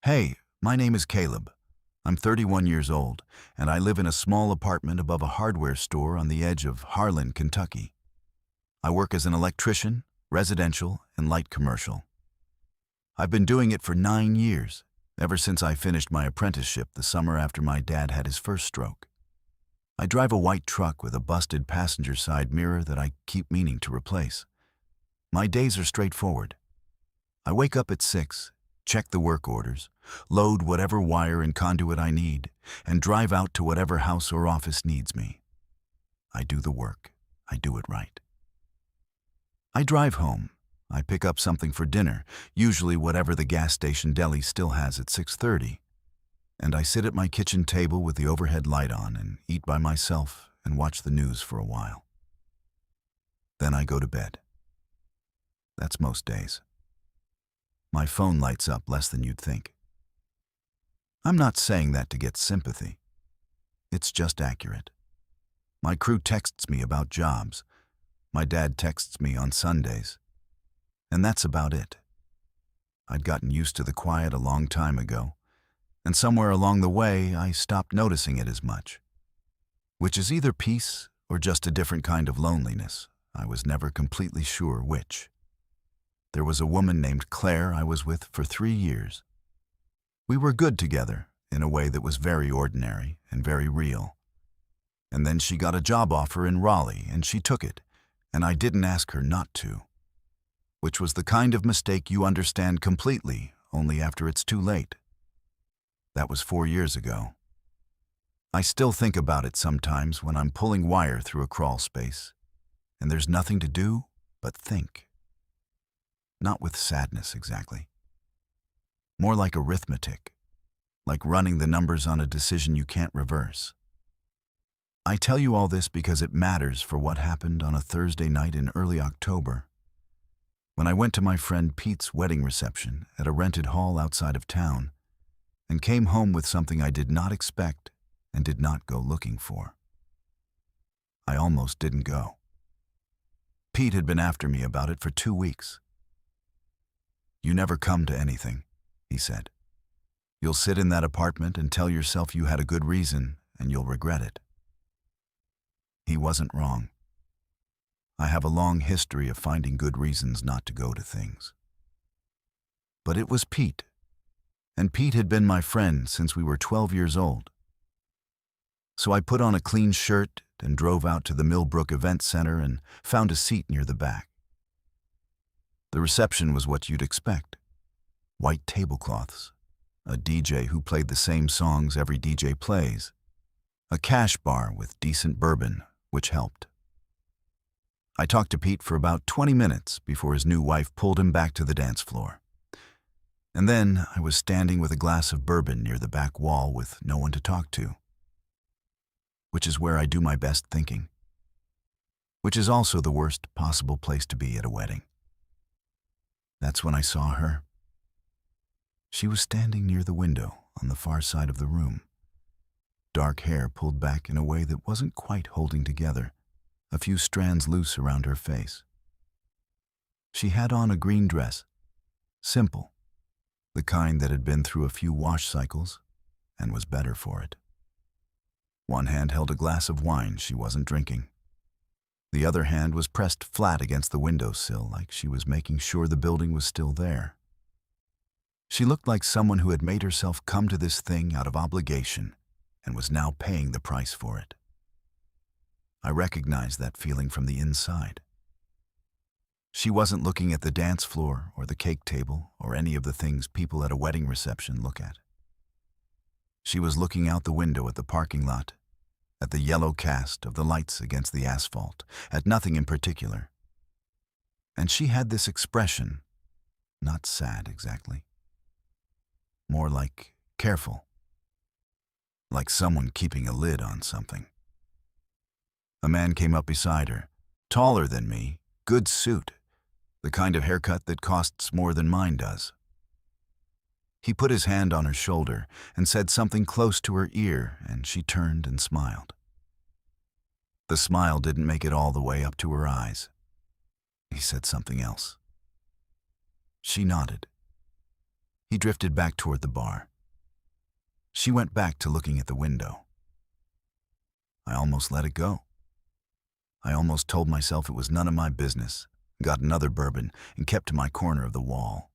Hey, my name is Caleb. I'm 31 years old, and I live in a small apartment above a hardware store on the edge of Harlan, Kentucky. I work as an electrician, residential, and light commercial. I've been doing it for 9 years, ever since I finished my apprenticeship the summer after my dad had his first stroke. I drive a white truck with a busted passenger side mirror that I keep meaning to replace. My days are straightforward. I wake up at 6, check the work orders, load whatever wire and conduit I need, and drive out to whatever house or office needs me. I do the work. I do it right. I drive home. I pick up something for dinner, usually whatever the gas station deli still has at 6:30, and I sit at my kitchen table with the overhead light on and eat by myself and watch the news for a while. Then I go to bed. That's most days. My phone lights up less than you'd think. I'm not saying that to get sympathy. It's just accurate. My crew texts me about jobs. My dad texts me on Sundays. And that's about it. I'd gotten used to the quiet a long time ago, and somewhere along the way I stopped noticing it as much. Which is either peace or just a different kind of loneliness. I was never completely sure which. There was a woman named Claire I was with for 3 years. We were good together in a way that was very ordinary and very real. And then she got a job offer in Raleigh and she took it, and I didn't ask her not to. Which was the kind of mistake you understand completely only after it's too late. That was 4 years ago. I still think about it sometimes when I'm pulling wire through a crawl space, and there's nothing to do but think. Not with sadness exactly. More like arithmetic, like running the numbers on a decision you can't reverse. I tell you all this because it matters for what happened on a Thursday night in early October, when I went to my friend Pete's wedding reception at a rented hall outside of town, and came home with something I did not expect and did not go looking for. I almost didn't go. Pete had been after me about it for 2 weeks. "You never come to anything," he said. "You'll sit in that apartment and tell yourself you had a good reason, and you'll regret it." He wasn't wrong. I have a long history of finding good reasons not to go to things. But it was Pete, and Pete had been my friend since we were 12 years old. So I put on a clean shirt and drove out to the Millbrook Event Center and found a seat near the back. The reception was what you'd expect. White tablecloths, a DJ who played the same songs every DJ plays, a cash bar with decent bourbon, which helped. I talked to Pete for about 20 minutes before his new wife pulled him back to the dance floor. And then I was standing with a glass of bourbon near the back wall with no one to talk to. Which is where I do my best thinking. Which is also the worst possible place to be at a wedding. That's when I saw her. She was standing near the window on the far side of the room. Dark hair pulled back in a way that wasn't quite holding together, a few strands loose around her face. She had on a green dress, simple, the kind that had been through a few wash cycles and was better for it. One hand held a glass of wine she wasn't drinking. The other hand was pressed flat against the windowsill like she was making sure the building was still there. She looked like someone who had made herself come to this thing out of obligation and was now paying the price for it. I recognized that feeling from the inside. She wasn't looking at the dance floor or the cake table or any of the things people at a wedding reception look at. She was looking out the window at the parking lot, at the yellow cast of the lights against the asphalt, at nothing in particular. And she had this expression, not sad exactly, more like careful, like someone keeping a lid on something. A man came up beside her, taller than me, good suit, the kind of haircut that costs more than mine does. He put his hand on her shoulder and said something close to her ear, and she turned and smiled. The smile didn't make it all the way up to her eyes. He said something else. She nodded. He drifted back toward the bar. She went back to looking at the window. I almost let it go. I almost told myself it was none of my business, got another bourbon, and kept to my corner of the wall.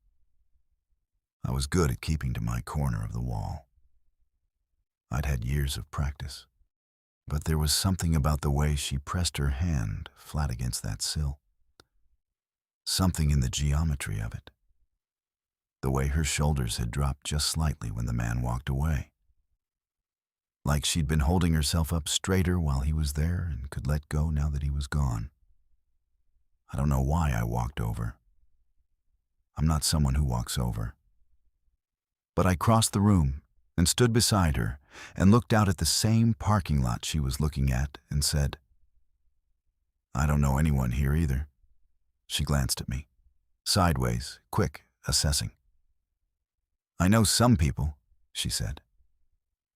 I was good at keeping to my corner of the wall. I'd had years of practice, but there was something about the way she pressed her hand flat against that sill. Something in the geometry of it. The way her shoulders had dropped just slightly when the man walked away. Like she'd been holding herself up straighter while he was there and could let go now that he was gone. I don't know why I walked over. I'm not someone who walks over. But I crossed the room and stood beside her and looked out at the same parking lot she was looking at and said, "I don't know anyone here either." She glanced at me, sideways, quick, assessing. "I know some people," she said.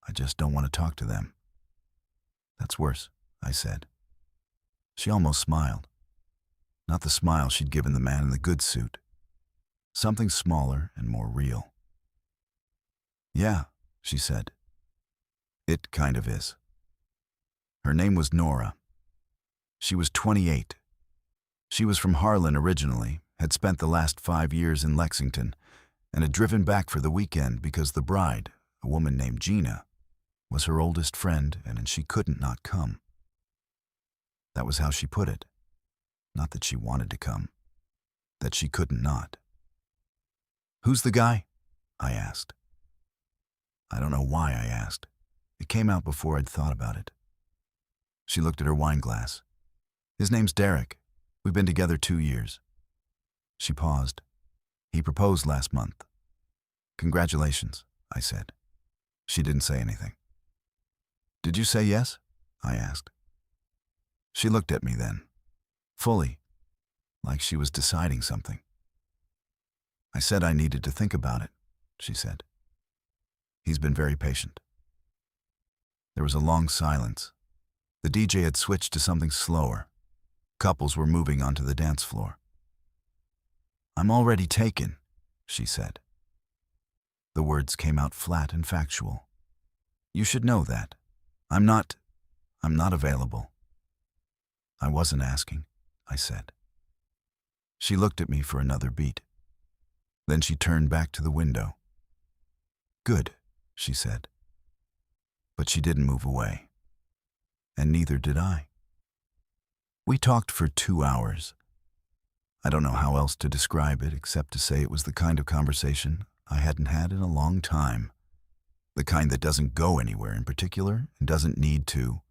"I just don't want to talk to them." "That's worse," I said. She almost smiled. Not the smile she'd given the man in the good suit. Something smaller and more real. "Yeah," she said. "It kind of is." Her name was Nora. She was 28. She was from Harlan originally, had spent the last 5 years in Lexington, and had driven back for the weekend because the bride, a woman named Gina, was her oldest friend and she couldn't not come. That was how she put it. Not that she wanted to come. That she couldn't not. "Who's the guy?" I asked. I don't know why I asked. It came out before I'd thought about it. She looked at her wine glass. "His name's Derek. We've been together 2 years. She paused. "He proposed last month." "Congratulations," I said. She didn't say anything. "Did you say yes?" I asked. She looked at me then, fully, like she was deciding something. "I said I needed to think about it," she said. "He's been very patient." There was a long silence. The DJ had switched to something slower. Couples were moving onto the dance floor. "I'm already taken," she said. The words came out flat and factual. "You should know that. I'm not available." "I wasn't asking," I said. She looked at me for another beat. Then she turned back to the window. "Good," she said. But she didn't move away. And neither did I. We talked for 2 hours. I don't know how else to describe it except to say it was the kind of conversation I hadn't had in a long time. The kind that doesn't go anywhere in particular and doesn't need to.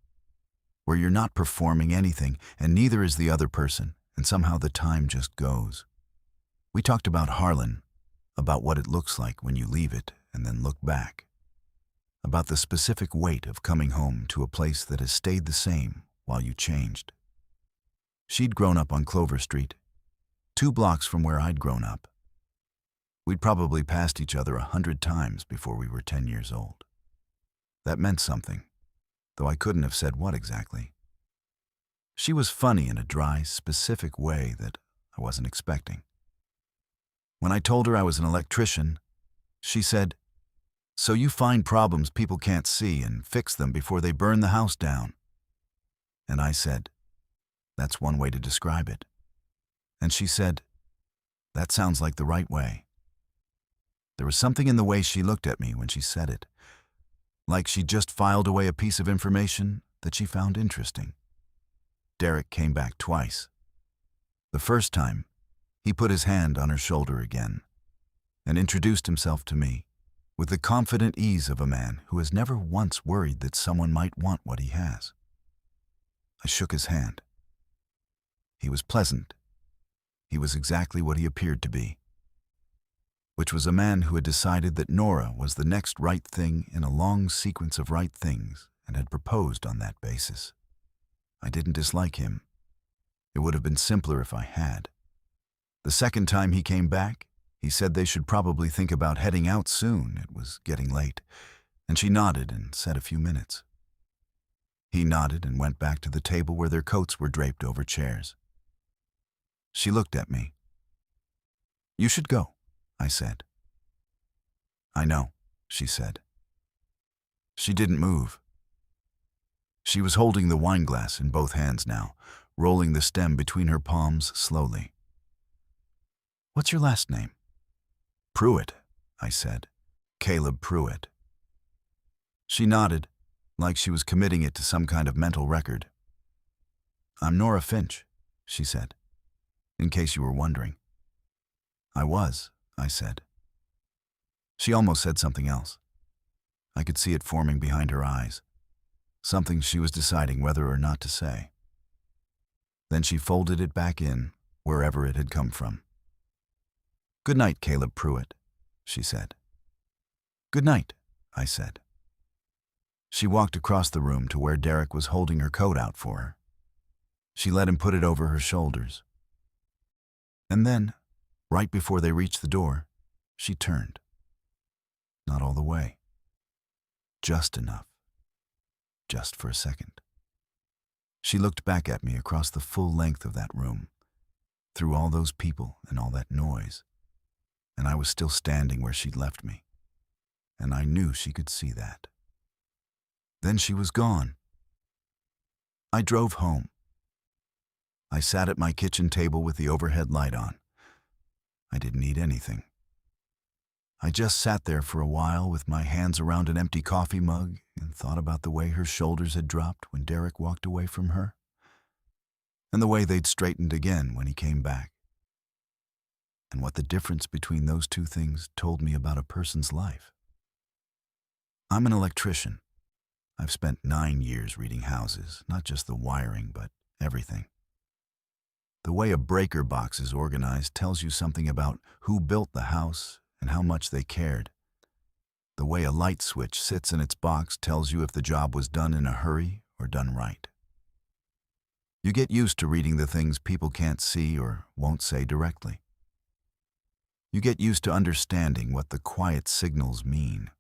Where you're not performing anything and neither is the other person, and somehow the time just goes. We talked about Harlan, about what it looks like when you leave it and then look back. About the specific weight of coming home to a place that has stayed the same while you changed. She'd grown up on Clover Street, 2 blocks from where I'd grown up. We'd probably passed each other 100 times before we were 10 years old. That meant something, though I couldn't have said what exactly. She was funny in a dry, specific way that I wasn't expecting. When I told her I was an electrician, she said, "So you find problems people can't see and fix them before they burn the house down." And I said, "That's one way to describe it." And she said, "That sounds like the right way." There was something in the way she looked at me when she said it, like she'd just filed away a piece of information that she found interesting. Derek came back twice. The first time, he put his hand on her shoulder again and introduced himself to me with the confident ease of a man who has never once worried that someone might want what he has. I shook his hand. He was pleasant. He was exactly what he appeared to be, which was a man who had decided that Nora was the next right thing in a long sequence of right things and had proposed on that basis. I didn't dislike him. It would have been simpler if I had. The second time he came back, he said they should probably think about heading out soon. It was getting late, and she nodded and said a few minutes. He nodded and went back to the table where their coats were draped over chairs. She looked at me. "You should go," I said. I know, she said. She didn't move. She was holding the wine glass in both hands now, rolling the stem between her palms slowly. What's your last name? Pruitt, I said. Caleb Pruitt. She nodded, like she was committing it to some kind of mental record. I'm Nora Finch, she said, in case you were wondering. I was, I said. She almost said something else. I could see it forming behind her eyes, something she was deciding whether or not to say. Then she folded it back in, wherever it had come from. Good night, Caleb Pruitt, she said. Good night, I said. She walked across the room to where Derek was holding her coat out for her. She let him put it over her shoulders. And then, right before they reached the door, she turned. Not all the way. Just enough. Just for a second. She looked back at me across the full length of that room, through all those people and all that noise, and I was still standing where she'd left me, and I knew she could see that. Then she was gone. I drove home. I sat at my kitchen table with the overhead light on. I didn't eat anything. I just sat there for a while with my hands around an empty coffee mug and thought about the way her shoulders had dropped when Derek walked away from her, and the way they'd straightened again when he came back, and what the difference between those two things told me about a person's life. I'm an electrician. I've spent 9 years reading houses, not just the wiring, but everything. The way a breaker box is organized tells you something about who built the house and how much they cared. The way a light switch sits in its box tells you if the job was done in a hurry or done right. You get used to reading the things people can't see or won't say directly. You get used to understanding what the quiet signals mean.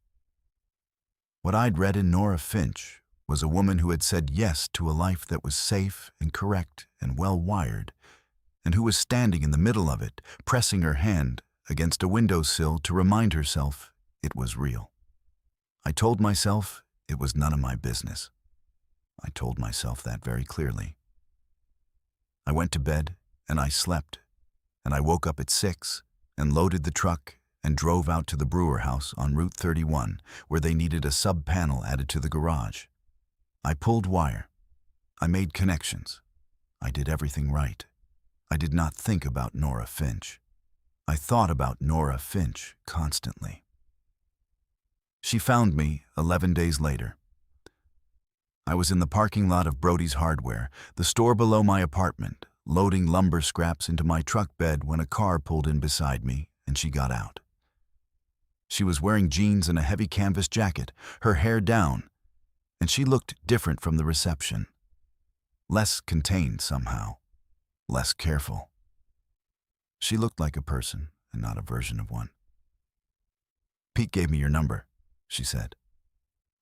What I'd read in Nora Finch was a woman who had said yes to a life that was safe and correct and well-wired, and who was standing in the middle of it, pressing her hand against a windowsill to remind herself it was real. I told myself it was none of my business. I told myself that very clearly. I went to bed and I slept, and I woke up at 6 and loaded the truck and drove out to the Brewer house on Route 31, where they needed a sub-panel added to the garage. I pulled wire. I made connections. I did everything right. I did not think about Nora Finch. I thought about Nora Finch constantly. She found me 11 days later. I was in the parking lot of Brody's Hardware, the store below my apartment, loading lumber scraps into my truck bed when a car pulled in beside me and she got out. She was wearing jeans and a heavy canvas jacket, her hair down, and she looked different from the reception. Less contained somehow, less careful. She looked like a person and not a version of one. Pete gave me your number, she said.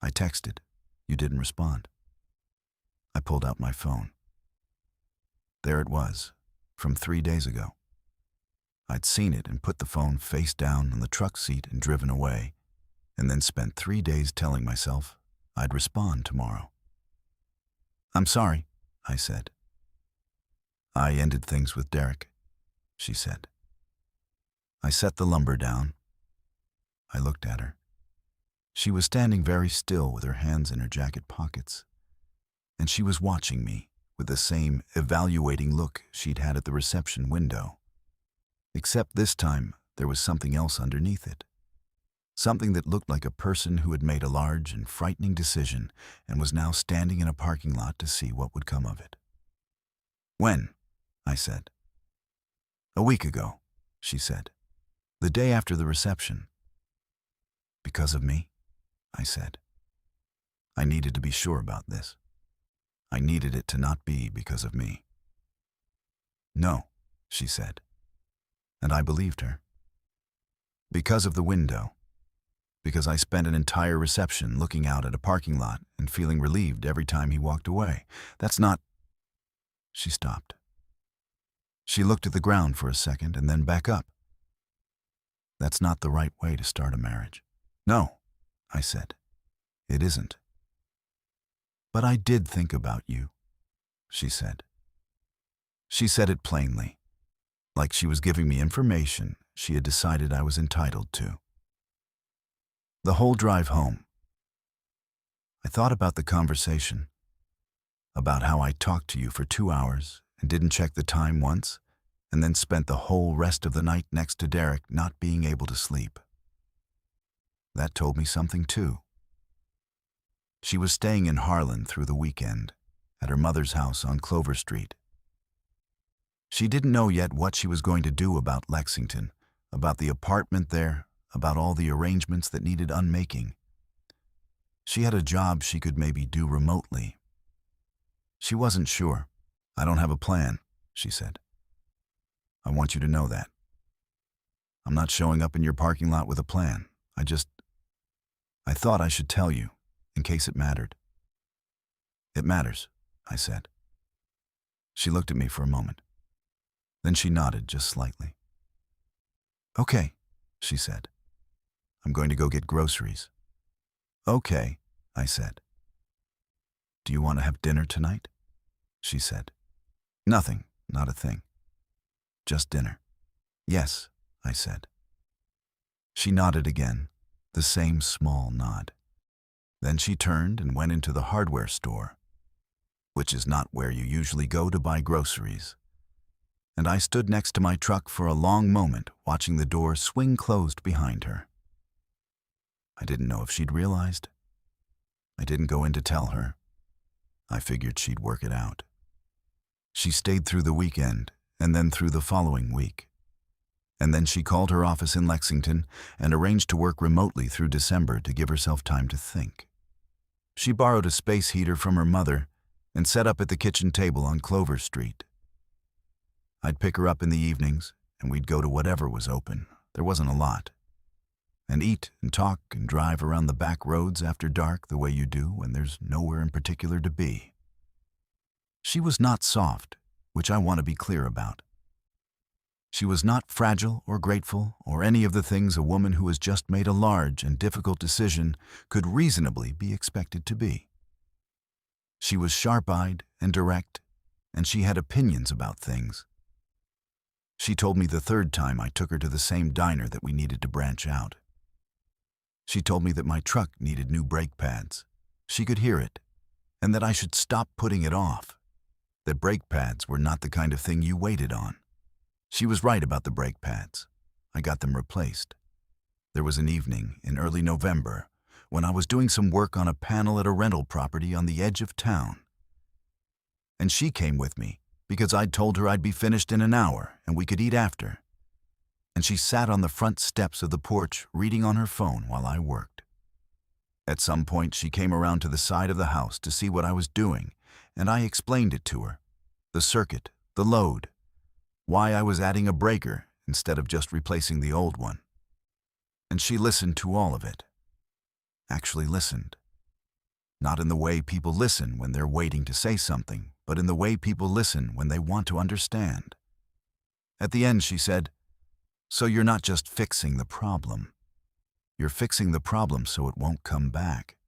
I texted. You didn't respond. I pulled out my phone. There it was, from 3 days ago. I'd seen it and put the phone face down on the truck seat and driven away, and then spent 3 days telling myself I'd respond tomorrow. I'm sorry, I said. I ended things with Derek, she said. I set the lumber down. I looked at her. She was standing very still with her hands in her jacket pockets, and she was watching me with the same evaluating look she'd had at the reception window. Except this time, there was something else underneath it. Something that looked like a person who had made a large and frightening decision and was now standing in a parking lot to see what would come of it. When? I said. A week ago, she said. The day after the reception. Because of me? I said. I needed to be sure about this. I needed it to not be because of me. No, she said. And I believed her. Because of the window. Because I spent an entire reception looking out at a parking lot and feeling relieved every time he walked away. That's not... She stopped. She looked at the ground for a second and then back up. That's not the right way to start a marriage. No, I said. It isn't. But I did think about you, she said. She said it plainly, like she was giving me information she had decided I was entitled to. The whole drive home, I thought about the conversation, about how I talked to you for 2 hours and didn't check the time once, and then spent the whole rest of the night next to Derek not being able to sleep. That told me something too. She was staying in Harlan through the weekend, at her mother's house on Clover Street. She didn't know yet what she was going to do about Lexington, about the apartment there, about all the arrangements that needed unmaking. She had a job she could maybe do remotely. She wasn't sure. I don't have a plan, she said. I want you to know that. I'm not showing up in your parking lot with a plan. I thought I should tell you, in case it mattered. It matters, I said. She looked at me for a moment. Then she nodded just slightly. Okay, she said. I'm going to go get groceries. Okay, I said. Do you want to have dinner tonight? She said. Nothing, not a thing. Just dinner. Yes, I said. She nodded again, the same small nod. Then she turned and went into the hardware store, which is not where you usually go to buy groceries. And I stood next to my truck for a long moment, watching the door swing closed behind her. I didn't know if she'd realized. I didn't go in to tell her. I figured she'd work it out. She stayed through the weekend, and then through the following week. And then she called her office in Lexington and arranged to work remotely through December to give herself time to think. She borrowed a space heater from her mother and set up at the kitchen table on Clover Street. I'd pick her up in the evenings, and we'd go to whatever was open. There wasn't a lot. And eat and talk and drive around the back roads after dark the way you do when there's nowhere in particular to be. She was not soft, which I want to be clear about. She was not fragile or grateful or any of the things a woman who has just made a large and difficult decision could reasonably be expected to be. She was sharp-eyed and direct, and she had opinions about things. She told me the third time I took her to the same diner that we needed to branch out. She told me that my truck needed new brake pads. She could hear it, and that I should stop putting it off, that brake pads were not the kind of thing you waited on. She was right about the brake pads. I got them replaced. There was an evening in early November when I was doing some work on a panel at a rental property on the edge of town. And she came with me because I'd told her I'd be finished in an hour and we could eat after. And she sat on the front steps of the porch reading on her phone while I worked. At some point, she came around to the side of the house to see what I was doing, and I explained it to her. The circuit, the load, why I was adding a breaker instead of just replacing the old one. And she listened to all of it. Actually listened. Not in the way people listen when they're waiting to say something, but in the way people listen when they want to understand. At the end, she said, "So you're not just fixing the problem. You're fixing the problem so it won't come back."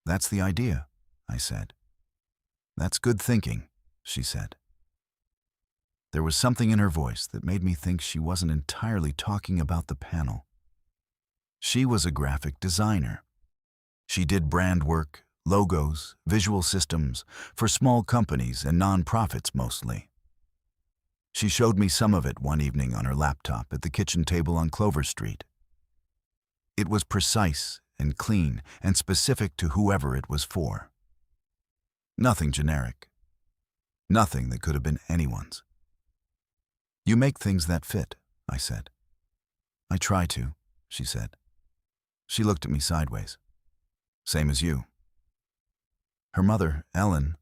"That's the idea," I said. "That's good thinking," she said. There was something in her voice that made me think she wasn't entirely talking about the panel. She was a graphic designer. She did brand work, logos, visual systems for small companies and nonprofits mostly. She showed me some of it one evening on her laptop at the kitchen table on Clover Street. It was precise and clean and specific to whoever it was for. Nothing generic. Nothing that could have been anyone's. "You make things that fit," I said. "I try to," she said. She looked at me sideways. "Same as you." Her mother, Ellen,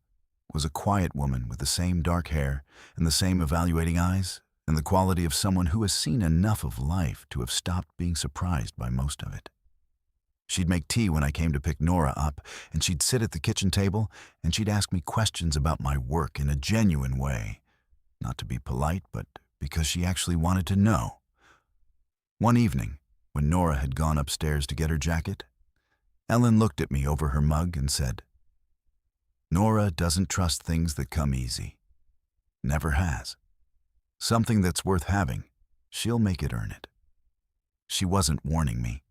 was a quiet woman with the same dark hair and the same evaluating eyes and the quality of someone who has seen enough of life to have stopped being surprised by most of it. She'd make tea when I came to pick Nora up, and she'd sit at the kitchen table and she'd ask me questions about my work in a genuine way, not to be polite, but because she actually wanted to know. One evening, When Nora had gone upstairs to get her jacket, Ellen looked at me over her mug and said, "Nora doesn't trust things that come easy. Never has. Something that's worth having, she'll make it earn it." She wasn't warning me.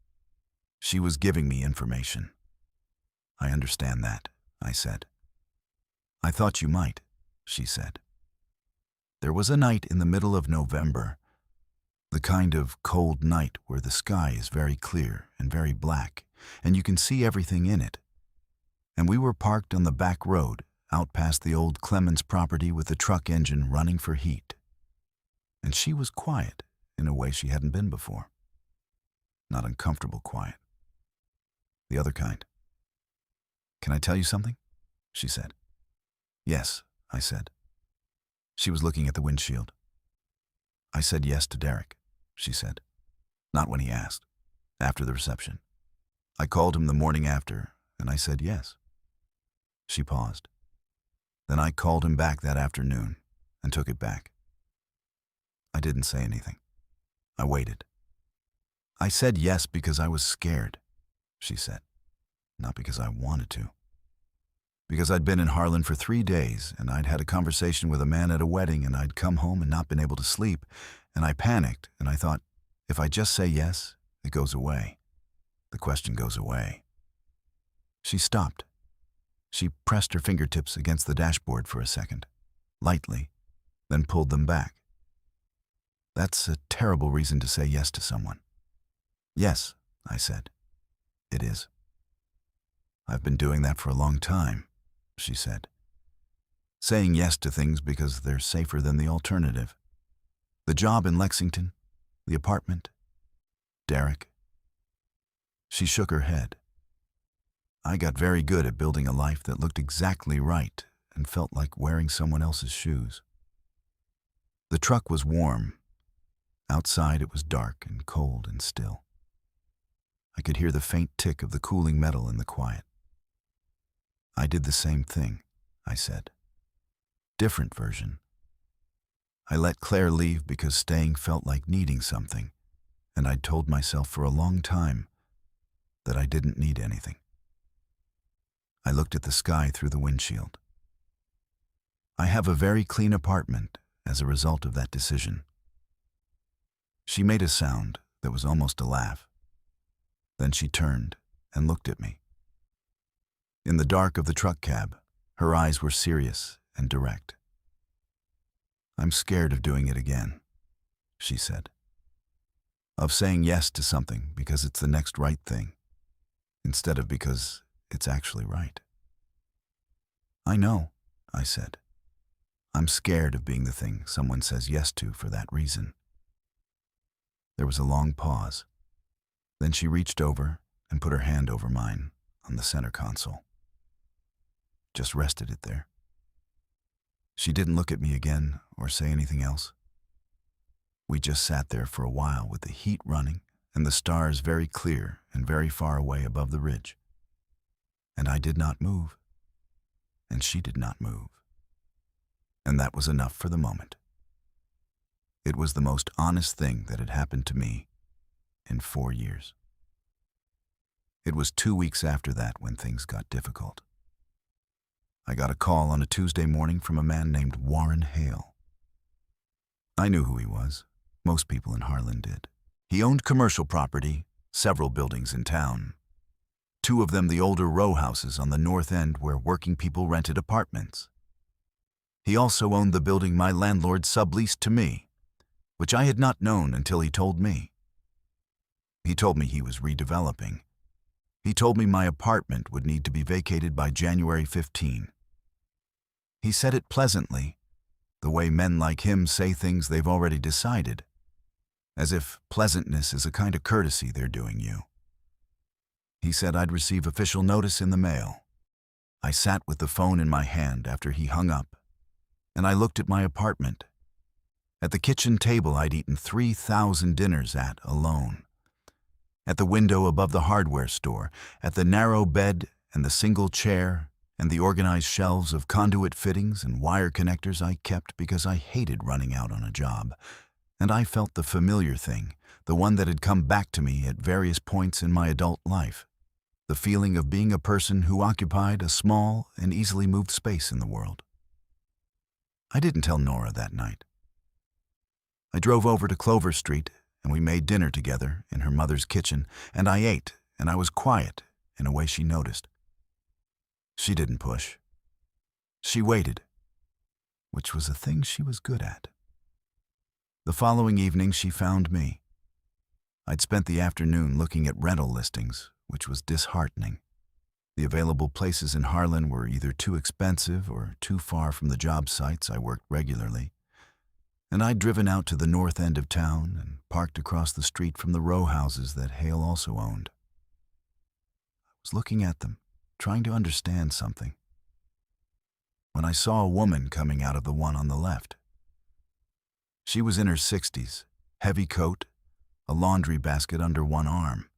She was giving me information. "I understand that," I said. "I thought you might," she said. There was a night in the middle of November, the kind of cold night where the sky is very clear and very black, and you can see everything in it. And we were parked on the back road, out past the old Clemens property with the truck engine running for heat. And she was quiet in a way she hadn't been before. Not uncomfortable quiet. The other kind. "Can I tell you something?" she said. "Yes," I said. She was looking at the windshield. "I said yes to Derek," she said. "Not when he asked. After the reception. I called him the morning after, and I said yes." She paused. "Then I called him back that afternoon and took it back." I didn't say anything. I waited. "I said yes because I was scared," she said. "Not because I wanted to. Because I'd been in Harlan for 3 days, and I'd had a conversation with a man at a wedding, and I'd come home and not been able to sleep, and I panicked, and I thought, if I just say yes, it goes away. The question goes away." She stopped. She pressed her fingertips against the dashboard for a second, lightly, then pulled them back. "That's a terrible reason to say yes to someone." "Yes," I said. "It is." "I've been doing that for a long time," she said. "Saying yes to things because they're safer than the alternative. The job in Lexington, the apartment, Derek." She shook her head. "I got very good at building a life that looked exactly right and felt like wearing someone else's shoes." The truck was warm. Outside it was dark and cold and still. I could hear the faint tick of the cooling metal in the quiet. "I did the same thing," I said. "Different version. I let Claire leave because staying felt like needing something, and I'd told myself for a long time that I didn't need anything." I looked at the sky through the windshield. I have a very clean apartment as a result of that decision. She made a sound that was almost a laugh. Then she turned and looked at me. In the dark of the truck cab, her eyes were serious and direct. "I'm scared of doing it again," she said. "Of saying yes to something because it's the next right thing, instead of because it's actually right." "I know," I said. "I'm scared of being the thing someone says yes to for that reason." There was a long pause. Then she reached over and put her hand over mine on the center console. Just rested it there. She didn't look at me again or say anything else. We just sat there for a while with the heat running and the stars very clear and very far away above the ridge. And I did not move, and she did not move. And that was enough for the moment. It was the most honest thing that had happened to me in 4 years. It was 2 weeks after that when things got difficult. I got a call on a Tuesday morning from a man named Warren Hale. I knew who he was. Most people in Harlan did. He owned commercial property, several buildings in town. 2 of them the older row houses on the north end where working people rented apartments. He also owned the building my landlord subleased to me, which I had not known until he told me. He told me he was redeveloping. He told me my apartment would need to be vacated by January 15. He said it pleasantly, the way men like him say things they've already decided, as if pleasantness is a kind of courtesy they're doing you. He said I'd receive official notice in the mail. I sat with the phone in my hand after he hung up, and I looked at my apartment. At the kitchen table I'd eaten 3,000 dinners at alone. At the window above the hardware store, at the narrow bed and the single chair and the organized shelves of conduit fittings and wire connectors I kept because I hated running out on a job, And I felt the familiar thing, the one that had come back to me at various points in my adult life. The feeling of being a person who occupied a small and easily moved space in the world. I didn't tell Nora that night. I drove over to Clover Street, and we made dinner together in her mother's kitchen, and I ate, and I was quiet in a way she noticed. She didn't push. She waited, which was a thing she was good at. The following evening, she found me. I'd spent the afternoon looking at rental listings, which was disheartening. The available places in Harlan were either too expensive or too far from the job sites I worked regularly. And I'd driven out to the north end of town and parked across the street from the row houses that Hale also owned. I was looking at them, trying to understand something, when I saw a woman coming out of the one on the left. She was in her 60s, heavy coat, a laundry basket under one arm.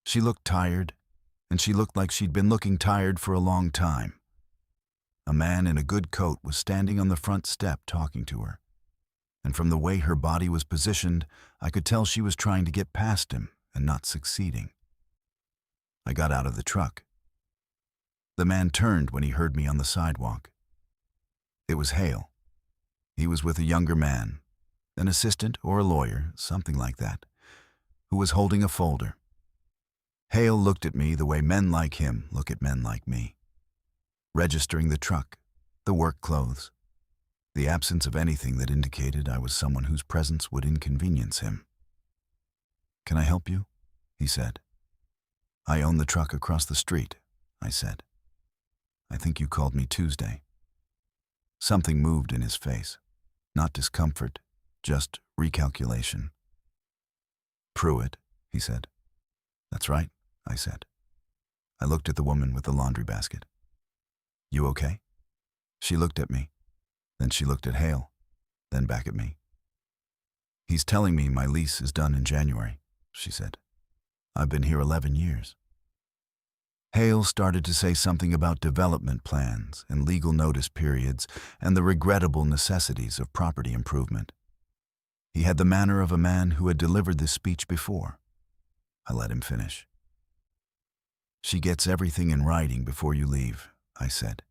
She looked tired, and she looked like she'd been looking tired for a long time. A man in a good coat was standing on the front step talking to her, and from the way her body was positioned, I could tell she was trying to get past him and not succeeding. I got out of the truck. The man turned when he heard me on the sidewalk. It was Hale. He was with a younger man, an assistant or a lawyer, something like that, who was holding a folder. Hale looked at me the way men like him look at men like me, registering the truck, the work clothes, the absence of anything that indicated I was someone whose presence would inconvenience him. "Can I help you?" he said. "I own the truck across the street," I said. "I think you called me Tuesday." Something moved in his face. Not discomfort, just recalculation. "Pruitt," he said. "That's right," I said. I looked at the woman with the laundry basket. "You okay?" She looked at me. Then she looked at Hale, then back at me. "He's telling me my lease is done in January," she said. "I've been here 11 years. Hale started to say something about development plans and legal notice periods and the regrettable necessities of property improvement. He had the manner of a man who had delivered this speech before. I let him finish. "She gets everything in writing before you leave," I said.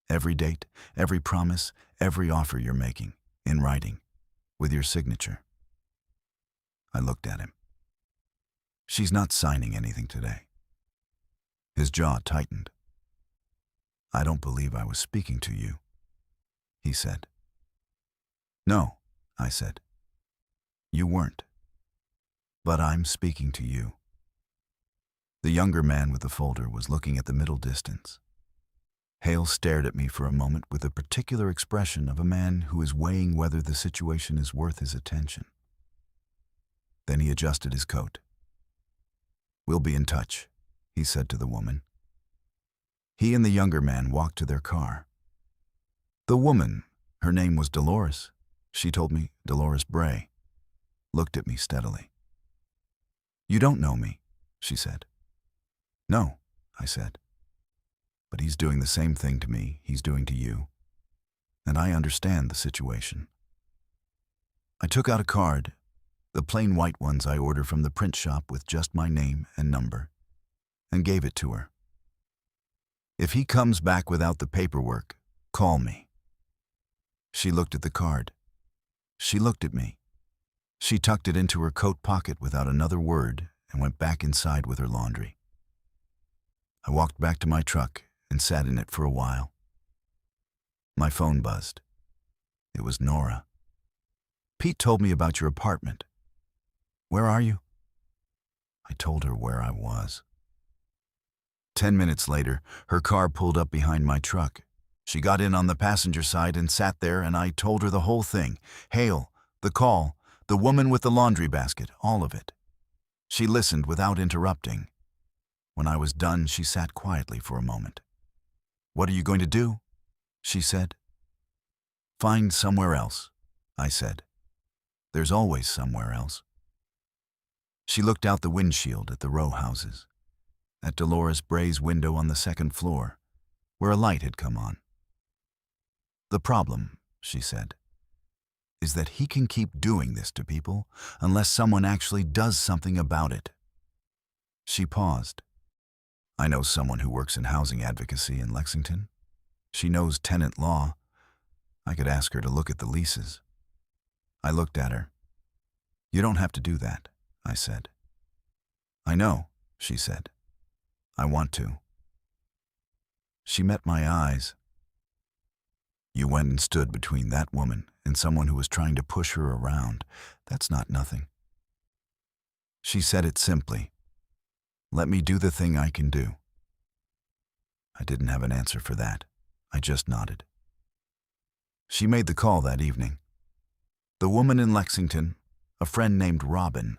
"Every date, every promise, every offer you're making, in writing, with your signature." I looked at him. "She's not signing anything today." His jaw tightened. "I don't believe I was speaking to you," he said. "No," I said. "You weren't. But I'm speaking to you." The younger man with the folder was looking at the middle distance. Hale stared at me for a moment with the particular expression of a man who is weighing whether the situation is worth his attention. Then he adjusted his coat. "We'll be in touch," he said to the woman. He and the younger man walked to their car. The woman, her name was Dolores, she told me, Dolores Bray, looked at me steadily. "You don't know me," she said. "No," I said. "But he's doing the same thing to me he's doing to you. And I understand the situation." I took out a card, the plain white ones I ordered from the print shop with just my name and number, and gave it to her. "If he comes back without the paperwork, call me." She looked at the card. She looked at me. She tucked it into her coat pocket without another word and went back inside with her laundry. I walked back to my truck and sat in it for a while. My phone buzzed. It was Nora. "Pete told me about your apartment. Where are you?" I told her where I was. 10 minutes later, her car pulled up behind my truck. She got in on the passenger side and sat there, and I told her the whole thing. Hale, the call, the woman with the laundry basket, all of it. She listened without interrupting. When I was done, she sat quietly for a moment. "What are you going to do?" she said. "Find somewhere else," I said. "There's always somewhere else." She looked out the windshield at the row houses, at Dolores Bray's window on the second floor, where a light had come on. "The problem," she said, is that he can keep doing this to people unless someone actually does something about it. She paused. I know someone who works in housing advocacy in Lexington. She knows tenant law. I could ask her to look at the leases. I looked at her. You don't have to do that, I said. I know, she said. I want to. She met my eyes. You went and stood between that woman and someone who was trying to push her around. That's not nothing. She said it simply. Let me do the thing I can do. I didn't have an answer for that. I just nodded. She made the call that evening. The woman in Lexington, a friend named Robin,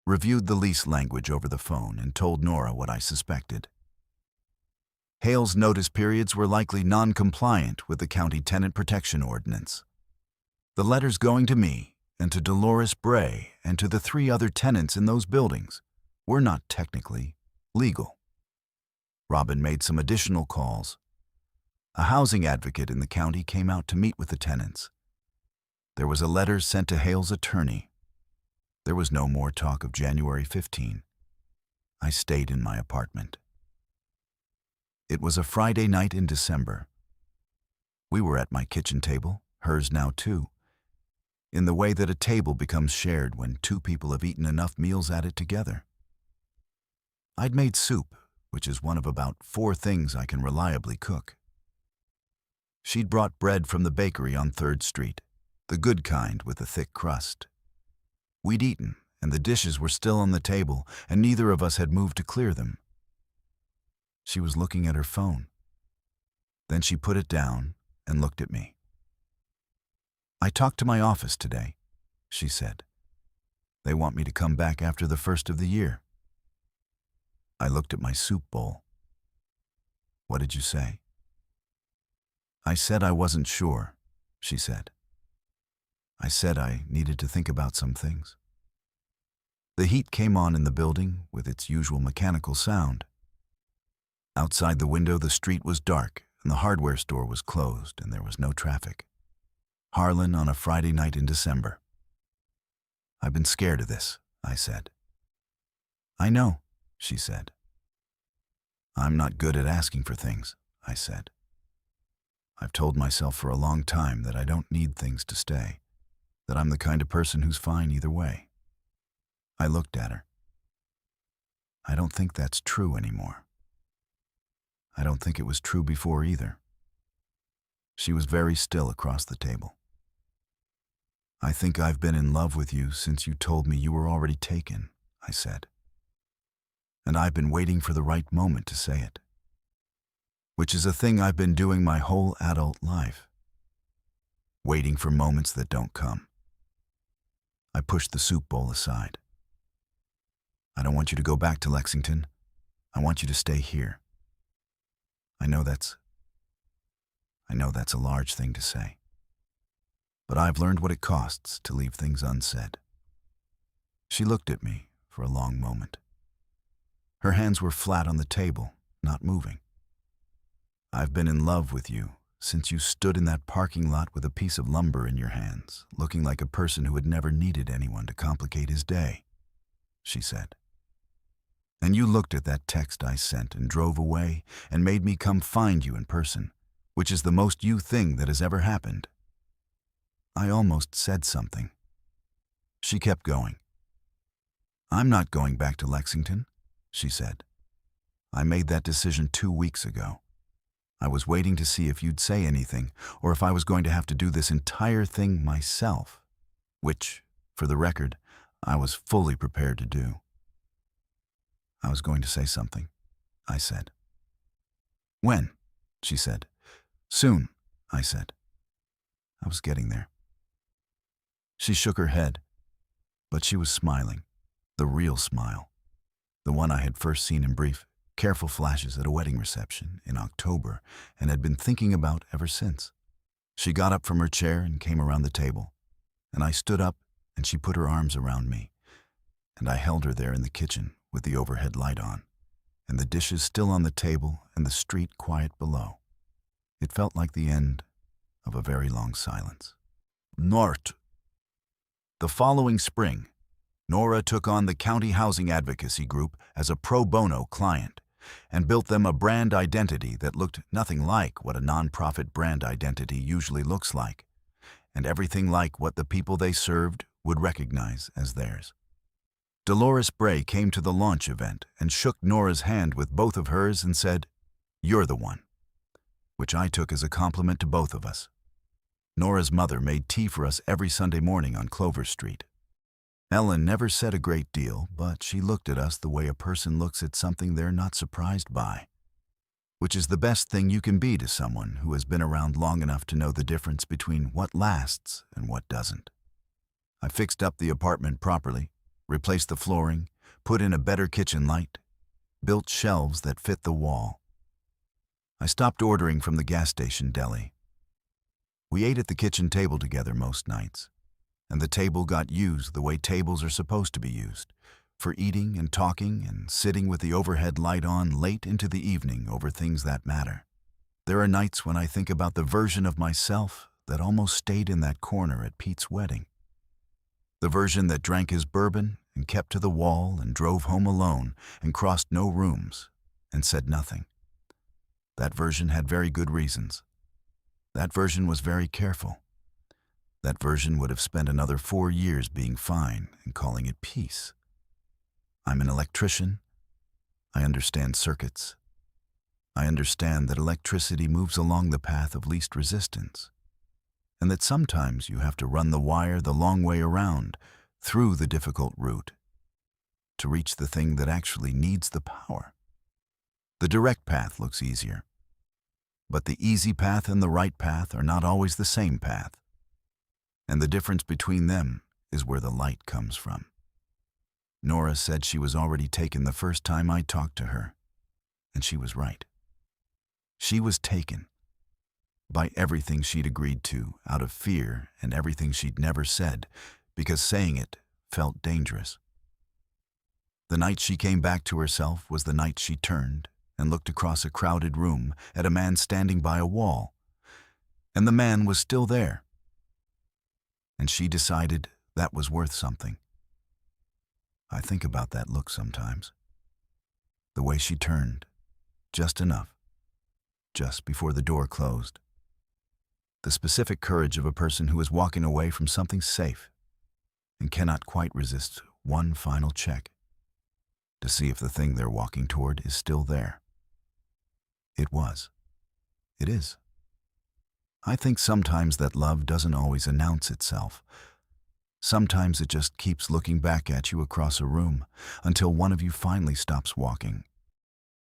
reviewed the lease language over the phone and told Nora what I suspected. Hale's notice periods were likely non-compliant with the county tenant protection ordinance. The letters going to me and to Dolores Bray and to the 3 other tenants in those buildings were not technically legal. Robin made some additional calls. A housing advocate in the county came out to meet with the tenants. There was a letter sent to Hale's attorney. There was no more talk of January 15. I stayed in my apartment. It was a Friday night in December. We were at my kitchen table, hers now too, in the way that a table becomes shared when 2 people have eaten enough meals at it together. I'd made soup, which is one of about 4 things I can reliably cook. She'd brought bread from the bakery on 3rd Street, the good kind with the thick crust. We'd eaten, and the dishes were still on the table, and neither of us had moved to clear them. She was looking at her phone. Then she put it down and looked at me. I talked to my office today, she said. They want me to come back after the 1st of the year. I looked at my soup bowl. What did you say? I said I wasn't sure, she said. I said I needed to think about some things. The heat came on in the building with its usual mechanical sound. Outside the window, the street was dark, and the hardware store was closed, and there was no traffic. Harlan on a Friday night in December. I've been scared of this, I said. I know, she said. I'm not good at asking for things, I said. I've told myself for a long time that I don't need things to stay, that I'm the kind of person who's fine either way. I looked at her. I don't think that's true anymore. I don't think it was true before either. She was very still across the table. I think I've been in love with you since you told me you were already taken, I said. And I've been waiting for the right moment to say it, which is a thing I've been doing my whole adult life, waiting for moments that don't come. I pushed the soup bowl aside. I don't want you to go back to Lexington. I want you to stay here. I know that's a large thing to say, but I've learned what it costs to leave things unsaid. She looked at me for a long moment. Her hands were flat on the table, not moving. I've been in love with you since you stood in that parking lot with a piece of lumber in your hands, looking like a person who had never needed anyone to complicate his day, she said. And you looked at that text I sent and drove away and made me come find you in person, which is the most you thing that has ever happened. I almost said something. She kept going. I'm not going back to Lexington, she said. I made that decision 2 weeks ago. I was waiting to see if you'd say anything, or if I was going to have to do this entire thing myself, which, for the record, I was fully prepared to do. I was going to say something, I said. When? She said. Soon, I said. I was getting there. She shook her head, but she was smiling, the real smile, the one I had first seen in brief, careful flashes at a wedding reception in October and had been thinking about ever since. She got up from her chair and came around the table, and I stood up and she put her arms around me, and I held her there in the kitchen with the overhead light on, and the dishes still on the table and the street quiet below. It felt like the end of a very long silence. Nort, The following spring, Nora took on the County Housing Advocacy Group as a pro bono client and built them a brand identity that looked nothing like what a nonprofit brand identity usually looks like, and everything like what the people they served would recognize as theirs. Dolores Bray came to the launch event and shook Nora's hand with both of hers and said, "You're the one," which I took as a compliment to both of us. Nora's mother made tea for us every Sunday morning on Clover Street. Ellen never said a great deal, but she looked at us the way a person looks at something they're not surprised by, which is the best thing you can be to someone who has been around long enough to know the difference between what lasts and what doesn't. I fixed up the apartment properly, replaced the flooring, put in a better kitchen light, built shelves that fit the wall. I stopped ordering from the gas station deli. We ate at the kitchen table together most nights, and the table got used the way tables are supposed to be used, for eating and talking and sitting with the overhead light on late into the evening over things that matter. There are nights when I think about the version of myself that almost stayed in that corner at Pete's wedding. The version that drank his bourbon and kept to the wall and drove home alone and crossed no rooms and said nothing. That version had very good reasons. That version was very careful. That version would have spent another 4 years being fine and calling it peace. I'm an electrician. I understand circuits. I understand that electricity moves along the path of least resistance, and that sometimes you have to run the wire the long way around, through the difficult route, to reach the thing that actually needs the power. The direct path looks easier, but the easy path and the right path are not always the same path, and the difference between them is where the light comes from. Nora said she was already taken the first time I talked to her, and she was right. She was taken by everything she'd agreed to out of fear and everything she'd never said, because saying it felt dangerous. The night she came back to herself was the night she turned and looked across a crowded room at a man standing by a wall, and the man was still there. And she decided that was worth something. I think about that look sometimes. The way she turned, just enough, just before the door closed. The specific courage of a person who is walking away from something safe and cannot quite resist one final check to see if the thing they're walking toward is still there. It was. It is. I think sometimes that love doesn't always announce itself. Sometimes it just keeps looking back at you across a room until one of you finally stops walking